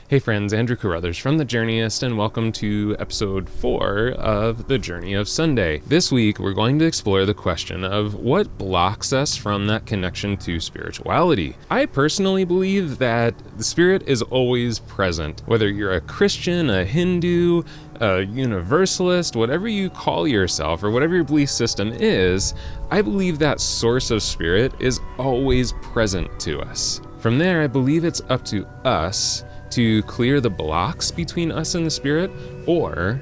Hey friends, Andrew Carruthers from The Journeyist, and welcome to episode 4 of The Journey of Sunday. This week, we're going to explore the question of what blocks us from that connection to spirituality. I personally believe that the spirit is always present. Whether you're a Christian, a Hindu, a universalist, whatever you call yourself, or whatever your belief system is, I believe that source of spirit is always present to us. From there, I believe it's up to us to clear the blocks between us and the spirit, or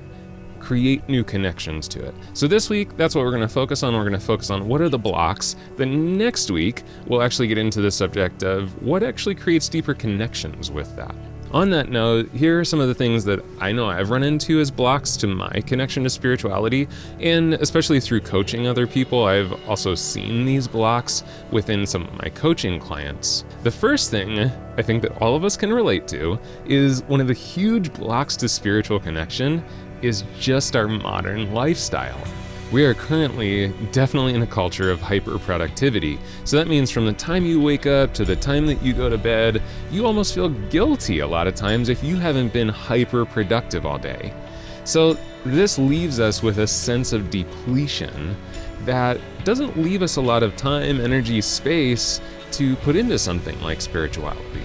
create new connections to it. So this week, that's what we're going to focus on. We're going to focus on what are the blocks. Then next week, we'll actually get into the subject of what actually creates deeper connections with that. On that note, here are some of the things that I know I've run into as blocks to my connection to spirituality, and especially through coaching other people, I've also seen these blocks within some of my coaching clients. The first thing I think that all of us can relate to is one of the huge blocks to spiritual connection is just our modern lifestyle. We are currently definitely in a culture of hyper-productivity. So that means from the time you wake up to the time that you go to bed, you almost feel guilty a lot of times if you haven't been hyper-productive all day. So this leaves us with a sense of depletion that doesn't leave us a lot of time, energy, space to put into something like spirituality.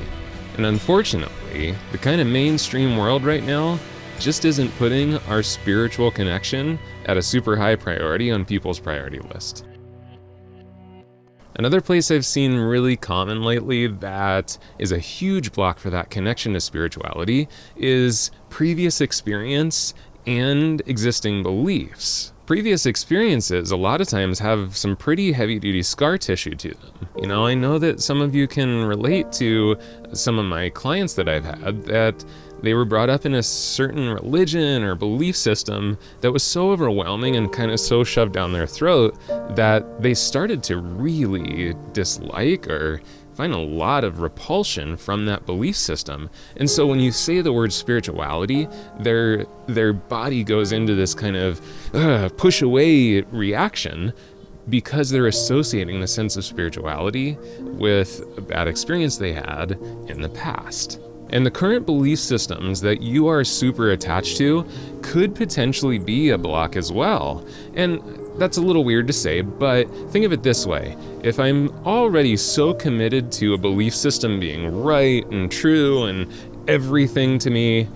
And unfortunately, the kind of mainstream world right now just isn't putting our spiritual connection at a super high priority on people's priority list. Another place I've seen really common lately that is a huge block for that connection to spirituality is previous experience and existing beliefs. Previous experiences a lot of times have some pretty heavy-duty scar tissue to them. I know that some of you can relate to some of my clients that I've had that they were brought up in a certain religion or belief system that was so overwhelming and kind of so shoved down their throat that they started to really dislike or find a lot of repulsion from that belief system. And so when you say the word spirituality, their body goes into this kind of push away reaction because they're associating the sense of spirituality with a bad experience they had in the past. And the current belief systems that you are super attached to could potentially be a block as well. And that's a little weird to say, but think of it this way. If I'm already so committed to a belief system being right and true and everything to me,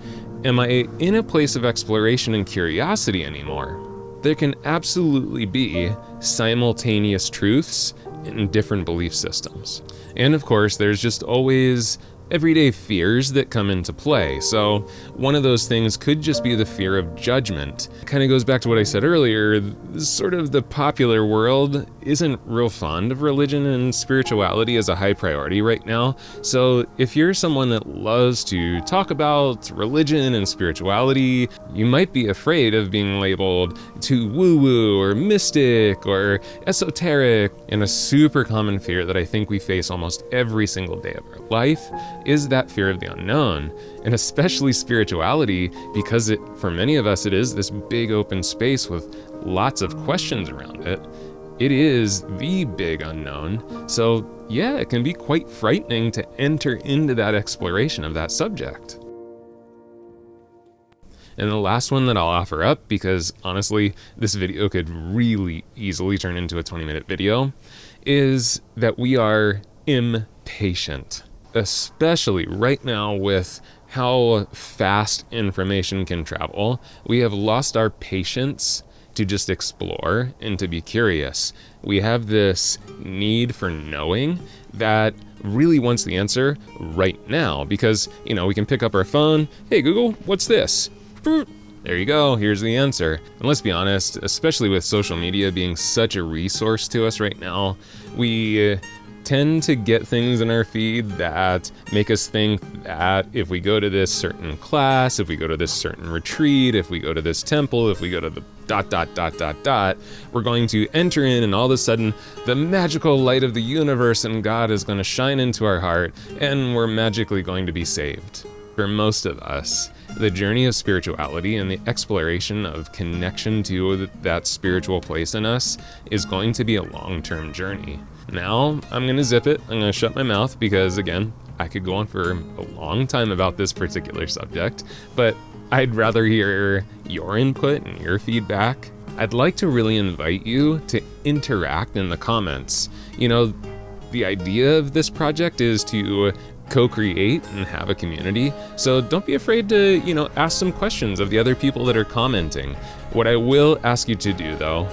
am I in a place of exploration and curiosity anymore? There can absolutely be simultaneous truths in different belief systems. And of course, there's just always everyday fears that come into play. So one of those things could just be the fear of judgment. It kind of goes back to what I said earlier, sort of the popular world isn't real fond of religion and spirituality as a high priority right now. So if you're someone that loves to talk about religion and spirituality, you might be afraid of being labeled too woo-woo or mystic or esoteric. And a super common fear that I think we face almost every single day of our life is that fear of the unknown, and especially spirituality, because for many of us, it is this big open space with lots of questions around it. It is the big unknown. So yeah, it can be quite frightening to enter into that exploration of that subject. And the last one that I'll offer up, because honestly, this video could really easily turn into a 20-minute video, is that we are impatient. Especially right now with how fast information can travel, we have lost our patience to just explore and to be curious. We have this need for knowing that really wants the answer right now because, we can pick up our phone, hey Google, what's this? There you go, here's the answer. And let's be honest, especially with social media being such a resource to us right now, we tend to get things in our feed that make us think that if we go to this certain class, if we go to this certain retreat, if we go to this temple, if we go to the ... we're going to enter in, and all of a sudden the magical light of the universe and God is going to shine into our heart and we're magically going to be saved. For most of us, the journey of spirituality and the exploration of connection to that spiritual place in us is going to be a long-term journey. Now, I'm going to zip it. I'm going to shut my mouth because, again, I could go on for a long time about this particular subject, but I'd rather hear your input and your feedback. I'd like to really invite you to interact in the comments. You know, the idea of this project is to co-create and have a community, so don't be afraid to, ask some questions of the other people that are commenting. What I will ask you to do, though,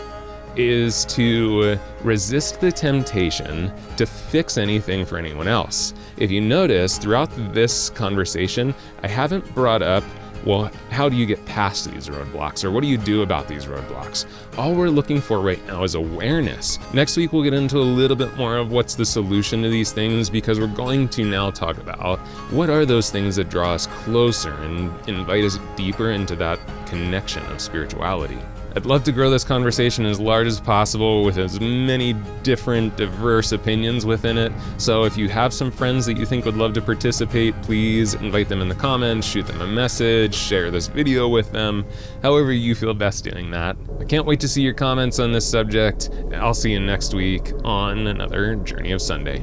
is to resist the temptation to fix anything for anyone else. If you notice, throughout this conversation, I haven't brought up, well, how do you get past these roadblocks, or what do you do about these roadblocks? All we're looking for right now is awareness. Next week, we'll get into a little bit more of what's the solution to these things, because we're going to now talk about what are those things that draw us closer and invite us deeper into that connection of spirituality. I'd love to grow this conversation as large as possible with as many different, diverse opinions within it. So if you have some friends that you think would love to participate, please invite them in the comments, shoot them a message, share this video with them, however you feel best doing that. I can't wait to see your comments on this subject. I'll see you next week on another Journey of Sunday.